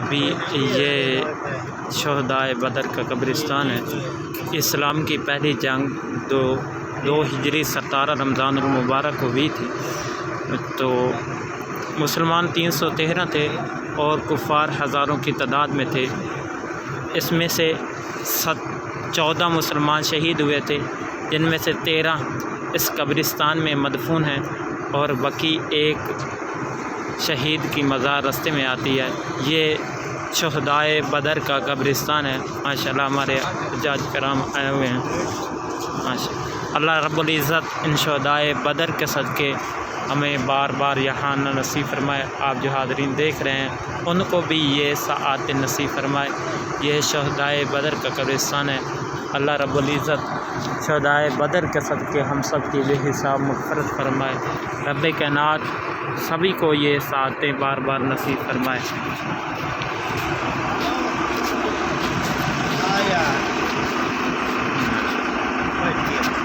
بھی یہ شہدائے بدر کا قبرستان ہے۔ اسلام کی پہلی جنگ 2 ہجری 17 رمضان المبارک کو ہوئی تھی، تو مسلمان 313 تھے اور کفار ہزاروں کی تعداد میں تھے۔ اس میں سے 14 مسلمان شہید ہوئے تھے، جن میں سے 13 اس قبرستان میں مدفون ہیں، اور باقی ایک شہید کی مزار رستے میں آتی ہے۔ یہ شہدائے بدر کا قبرستان ہے۔ ماشاءاللہ ہمارے حجاج کرام آئے ہوئے ہیں۔ اللہ رب العزت ان شہدائے بدر کے صدقے ہمیں بار بار یہاں نصیب فرمائے۔ آپ جو حاضرین دیکھ رہے ہیں ان کو بھی یہ سعادت نصیب فرمائے۔ یہ شہدائے بدر کا قبرستان ہے۔ اللہ رب العزت شہدائے بدر کے صدقے ہم سب کی بے حساب مغفرت فرمائے۔ رب کائنات سبھی کو یہ سعادتیں بار بار نصیب فرمائے۔